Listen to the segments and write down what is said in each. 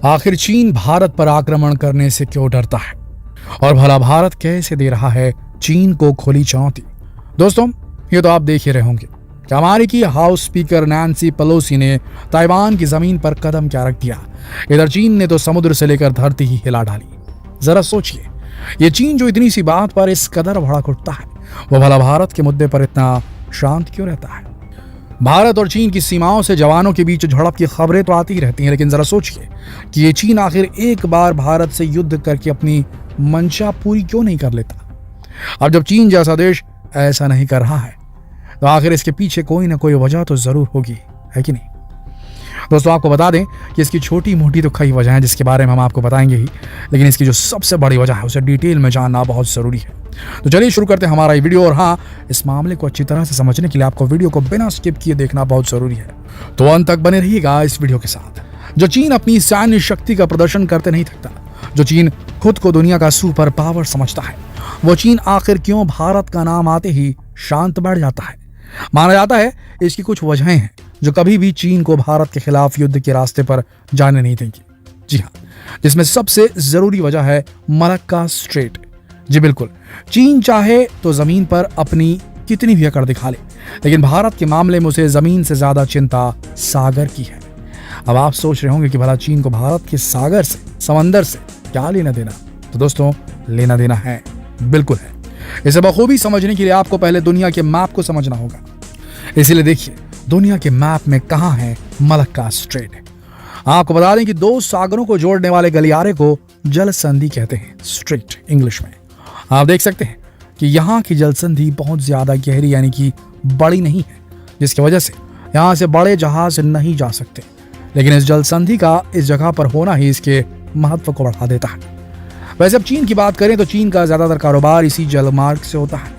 आखिर चीन भारत पर आक्रमण करने से क्यों डरता है और भला भारत कैसे दे रहा है चीन को खुली चुनौती। दोस्तों, ये तो आप देख ही रहे होंगे कि अमेरिकी हाउस स्पीकर नैन्सी पेलोसी ने ताइवान की जमीन पर कदम क्या रख दिया। इधर चीन ने तो समुद्र से लेकर धरती ही हिला डाली। जरा सोचिए, ये चीन जो इतनी सी बात पर इस कदर भड़क उठता है, वो भला भारत के मुद्दे पर इतना शांत क्यों रहता है। भारत और चीन की सीमाओं से जवानों के बीच झड़प की खबरें तो आती ही रहती हैं, लेकिन जरा सोचिए कि ये चीन आखिर एक बार भारत से युद्ध करके अपनी मंशा पूरी क्यों नहीं कर लेता। अब जब चीन जैसा देश ऐसा नहीं कर रहा है तो आखिर इसके पीछे कोई ना कोई वजह तो जरूर होगी, है कि नहीं। दोस्तों, आपको बता दें कि इसकी छोटी मोटी तो कई वजह हैं जिसके बारे में हम आपको बताएंगे ही, लेकिन इसकी जो सबसे बड़ी वजह है उसे डिटेल में जानना बहुत जरूरी है। तो चलिए शुरू करते हैं हमारा ये वीडियो। और हाँ, इस मामले को अच्छी तरह से समझने के लिए आपको वीडियो को बिना स्किप किए देखना बहुत जरूरी है, तो अंत तक बने रहिएगा इस वीडियो के साथ। जो चीन अपनी सैन्य शक्ति का प्रदर्शन करते नहीं थकता, जो चीन खुद को दुनिया का सुपर पावर समझता है, वो चीन आखिर क्यों भारत का नाम आते ही शांत बैठ जाता है। माना जाता है इसकी कुछ वजहें हैं जो कभी भी चीन को भारत के खिलाफ युद्ध के रास्ते पर जाने नहीं देंगी। जी हाँ, जिसमें सबसे जरूरी वजह है मलक्का स्ट्रेट। जी बिल्कुल, चीन चाहे तो जमीन पर अपनी कितनी भी अकड़ दिखा ले, लेकिन भारत के मामले में उसे जमीन से ज्यादा चिंता सागर की है। अब आप सोच रहे होंगे कि भला चीन को भारत के सागर से, समंदर से क्या लेना देना। तो दोस्तों, लेना देना है, बिल्कुल है। इसे बखूबी समझने के लिए आपको पहले दुनिया के मैप को समझना होगा। इसीलिए देखिए दुनिया के मैप में कहां है मलक्का स्ट्रेट। आपको बता दें कि दो सागरों को जोड़ने वाले गलियारे को जल संधि कहते हैं, स्ट्रेट इंग्लिश में। आप देख सकते हैं कि यहाँ की जल संधि बहुत ज्यादा गहरी यानी कि बड़ी नहीं है, जिसकी वजह से यहाँ से बड़े जहाज नहीं जा सकते। लेकिन इस जल संधि का इस जगह पर होना ही इसके महत्व को बढ़ा देता है। वैसे अब चीन की बात करें तो चीन का ज्यादातर कारोबार इसी जलमार्ग से होता है।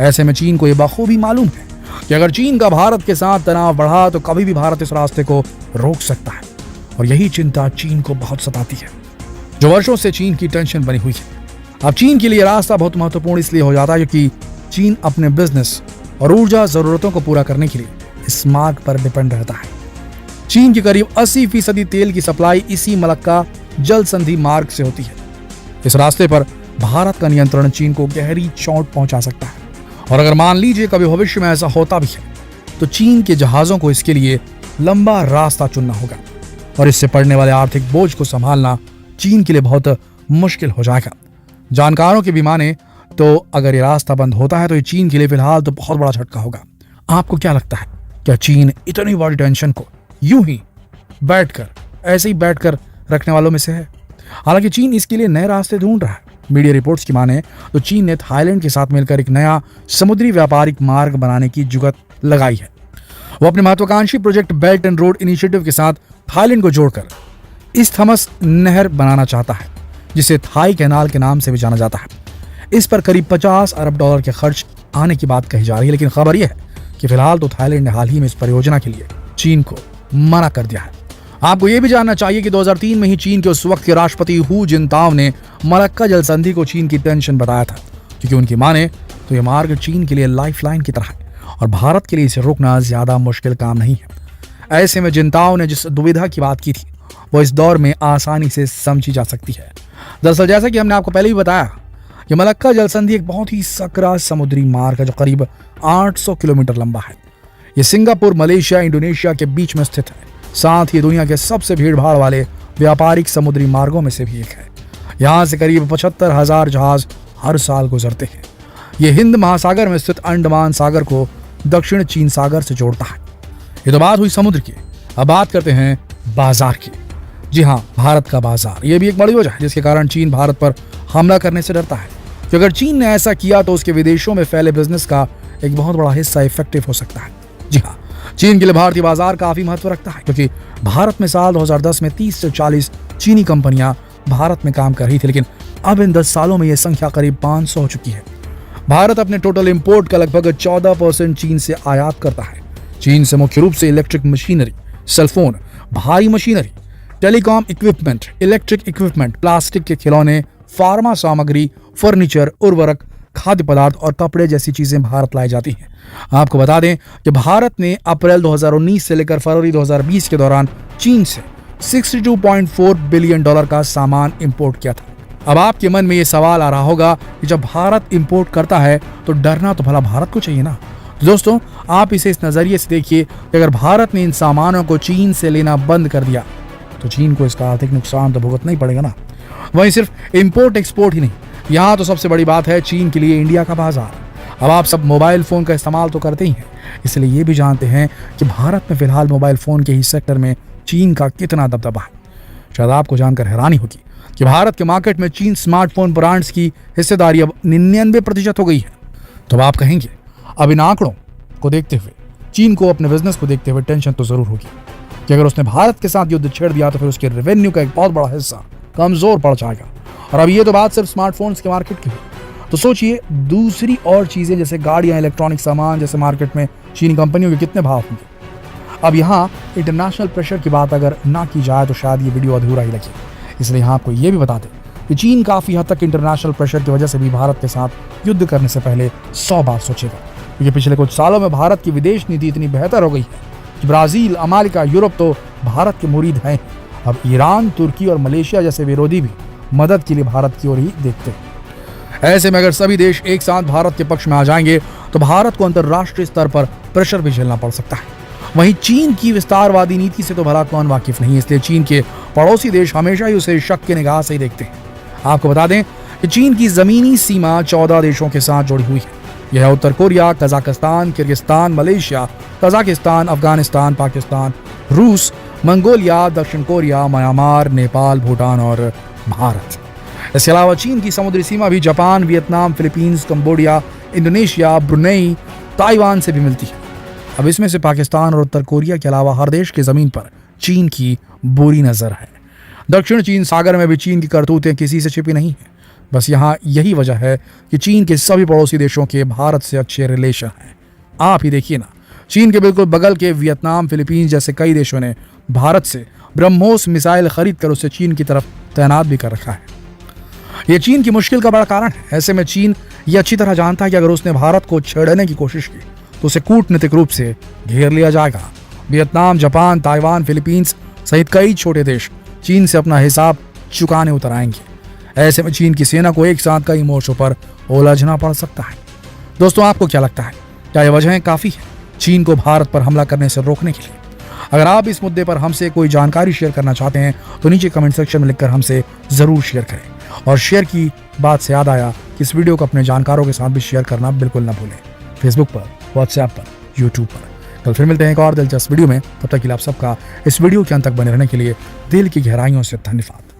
ऐसे में चीन को यह बखूबी मालूम है कि अगर चीन का भारत के साथ तनाव बढ़ा तो कभी भी भारत इस रास्ते को रोक सकता है, और यही चिंता चीन को बहुत सताती है, जो वर्षों से चीन की टेंशन बनी हुई है। अब चीन के लिए रास्ता बहुत महत्वपूर्ण इसलिए हो जाता है क्योंकि चीन अपने बिजनेस और ऊर्जा जरूरतों को पूरा करने के लिए इस मार्ग पर डिपेंड रहता है। चीन की करीब 80% तेल की सप्लाई इसी मलक्का जल संधि मार्ग से होती है। इस रास्ते पर भारत का नियंत्रण चीन को गहरी चोट पहुंचा सकता है, और अगर मान लीजिए कभी भविष्य में ऐसा होता भी है तो चीन के जहाजों को इसके लिए लंबा रास्ता चुनना होगा, और इससे पड़ने वाले आर्थिक बोझ को संभालना चीन के लिए बहुत मुश्किल हो जाएगा। जानकारों की भी माने तो अगर ये रास्ता बंद होता है तो ये चीन के लिए फिलहाल तो बहुत बड़ा झटका होगा। आपको क्या लगता है, क्या चीन इतनी बड़ी टेंशन को यूं ही ऐसे ही बैठकर रखने वालों में से है? हालांकि चीन इसके लिए नए रास्ते ढूंढ रहा है। मीडिया रिपोर्ट्स की माने तो चीन ने थाईलैंड के साथ मिलकर एक नया समुद्री व्यापारिक मार्ग बनाने की जुगत लगाई है। वो अपने महत्वाकांक्षी project belt and road initiative के साथ थाईलैंड को जोड़कर इस्थमस नहर बनाना चाहता है, जिसे थाई कैनाल के नाम से भी जाना जाता है। इस पर करीब $50 अरब के खर्च आने की बात कही जा रही है, लेकिन खबर यह है कि फिलहाल तो थाईलैंड ने हाल ही में इस परियोजना के लिए चीन को मना कर दिया है। आपको यह भी जानना चाहिए कि 2003 में ही चीन के उस वक्त के राष्ट्रपति हू जिनताओ ने मलक्का जल संधि को चीन की टेंशन बताया था, क्योंकि उनकी माने तो यह मार्ग चीन के लिए लाइफलाइन की तरह है और भारत के लिए इसे रोकना ज्यादा मुश्किल काम नहीं है। ऐसे में जिनताओ ने जिस दुविधा की बात की थी वो इस दौर में आसानी से समझी जा सकती है। दरअसल जैसा कि हमने आपको पहले भी बताया कि मलक्का जल संधि एक बहुत ही सकरा समुद्री मार्ग है जो करीब 800 किलोमीटर लंबा है। ये सिंगापुर, मलेशिया, इंडोनेशिया के बीच में स्थित है। साथ ही दुनिया के सबसे भीड़भाड़ वाले व्यापारिक समुद्री मार्गों में से भी एक है। यहाँ से करीब 75,000 जहाज हर साल गुजरते हैं। ये हिंद महासागर में स्थित अंडमान सागर को दक्षिण चीन सागर से जोड़ता है। ये तो बात हुई समुद्र की। अब बात करते हैं बाजार की। जी हाँ, भारत का बाजार, ये भी एक बड़ी वजह है जिसके कारण चीन भारत पर हमला करने से डरता है। कि अगर चीन ने ऐसा किया तो उसके विदेशों में फैले बिजनेस का एक बहुत बड़ा हिस्सा इफेक्टिव हो सकता है। जी हाँ, चीन के लिए भारतीय बाजार काफी महत्व रखता है, क्योंकि भारत में साल 2010 में 30 से 40 चीनी कंपनियां भारत में काम कर रही थी, लेकिन अब इन 10 सालों में यह संख्या करीब 500 हो चुकी है। भारत अपने टोटल इंपोर्ट का लगभग 14% चीन से आयात करता है। चीन से मुख्य रूप से इलेक्ट्रिक मशीनरी, सेलफोन, भारी machinery, telecom equipment, electric equipment, plastic के खिलौने, फार्मा सामग्री, फर्नीचर, उर्वरक, खाद्य पदार्थ और कपड़े जैसी चीजें भारत लाई जाती हैं। आपको बता दें कि भारत ने अप्रैल 2019 से लेकर फरवरी 2020 के दौरान चीन से $62.4 बिलियन का सामान इंपोर्ट किया था। अब आपके मन में ये सवाल आ रहा होगा कि जब भारत इंपोर्ट करता है तो डरना तो भला भारत को चाहिए ना। तो दोस्तों, आप इसे इस नजरिए से देखिए कि अगर भारत ने इन सामानों को चीन से लेना बंद कर दिया तो चीन को इसका आर्थिक नुकसान तो भुगतना ही पड़ेगा ना। वहीं सिर्फ इंपोर्ट एक्सपोर्ट ही नहीं, यहाँ तो सबसे बड़ी बात है चीन के लिए इंडिया का बाजार। अब आप सब मोबाइल फोन का इस्तेमाल तो करते ही हैं, इसलिए ये भी जानते हैं कि भारत में फिलहाल मोबाइल फोन के ही सेक्टर में चीन का कितना दबदबा है। शायद आपको जानकर हैरानी होगी कि भारत के मार्केट में चीन स्मार्टफोन ब्रांड्स की हिस्सेदारी अब 99% हो गई है। तो आप कहेंगे अब इन आंकड़ों को देखते हुए चीन को अपने बिजनेस को देखते हुए टेंशन तो जरूर होगी कि अगर उसने भारत के साथ युद्ध छेड़ दिया तो फिर उसके रेवेन्यू का एक बहुत बड़ा हिस्सा कमजोर पड़ जाएगा। और अब ये तो बात सिर्फ स्मार्टफोन्स के मार्केट की है, तो सोचिए दूसरी और चीजें जैसे गाड़ियां, इलेक्ट्रॉनिक सामान जैसे मार्केट में चीनी कंपनियों के कितने भाव होंगे। अब यहाँ इंटरनेशनल प्रेशर की बात अगर ना की जाए तो शायद ये वीडियो अधूरा ही लगे, इसलिए यहाँ आपको ये भी बता दें कि चीन काफी हद तक इंटरनेशनल प्रेशर की वजह से भी भारत के साथ युद्ध करने से पहले 100 बार सोचेगा, क्योंकि पिछले कुछ सालों में भारत की विदेश नीति इतनी बेहतर हो गई है कि ब्राजील, अमेरिका, यूरोप तो भारत के मुरीद हैं। अब ईरान, तुर्की और मलेशिया जैसे विरोधी भी मदद के लिए भारत की ओर ही देखते हैं। ऐसे में अगर सभी देश एक साथ भारत के पक्ष में आ जाएंगे तो भारत को अंतर्राष्ट्रीय स्तर पर प्रेशर भी झेलना पड़ सकता है। वहीं चीन की विस्तारवादी नीति से तो भला कौन वाकिफ नहीं, इसलिए चीन के पड़ोसी देश हमेशा ही उसे शक की निगाह से ही देखते हैं। आपको बता दें कि चीन की जमीनी सीमा 14 देशों के साथ जुड़ी हुई है। यह उत्तर Korea, Kazakhstan, Kyrgyzstan, Malaysia, Kazakhstan, Afghanistan, Pakistan, रूस, मंगोलिया, दक्षिण कोरिया, म्यांमार, नेपाल, भूटान और भारत। इसके अलावा चीन की समुद्री सीमा भी Japan, Vietnam, Philippines, Cambodia, Indonesia, Brunei, Taiwan से भी मिलती है। अब इसमें से पाकिस्तान और उत्तर कोरिया के अलावा हर देश की जमीन पर चीन की बुरी नजर है। दक्षिण चीन सागर में भी चीन की करतूतें किसी से छिपी नहीं है। बस यहाँ यही वजह है कि चीन के सभी पड़ोसी देशों के भारत से अच्छे रिलेशन हैं। आप ही देखिए ना, चीन के बिल्कुल बगल के वियतनाम, फिलीपींस जैसे कई देशों ने भारत से ब्रह्मोस मिसाइल खरीद कर उसे चीन की तरफ तैनात भी कर रखा है। यह चीन की मुश्किल का बड़ा कारण है। ऐसे में चीन ये अच्छी तरह जानता है कि अगर उसने भारत को छेड़ने की कोशिश की तो उसे कूटनीतिक रूप से घेर लिया जाएगा। वियतनाम, जापान, ताइवान, फिलीपींस सहित कई छोटे देश चीन से अपना हिसाब चुकाने उतर आएंगे। ऐसे में चीन की सेना को एक साथ कई मोर्चों पर उलझना पड़ सकता है। दोस्तों, आपको क्या लगता है, क्या ये वजहें काफी है चीन को भारत पर हमला करने से रोकने के लिए? अगर आप इस मुद्दे पर हमसे कोई जानकारी शेयर करना चाहते हैं तो नीचे कमेंट सेक्शन में लिखकर हमसे जरूर शेयर करें। और शेयर की बात से याद आया कि इस वीडियो को अपने जानकारों के साथ भी शेयर करना बिल्कुल ना भूलें, फेसबुक पर, व्हाट्सएप पर, यूट्यूब पर। कल फिर मिलते हैं एक और दिलचस्प वीडियो में। तब तक के लिए आप सबका इस वीडियो के अंत तक बने रहने के लिए दिल की गहराइयों से धन्यवाद।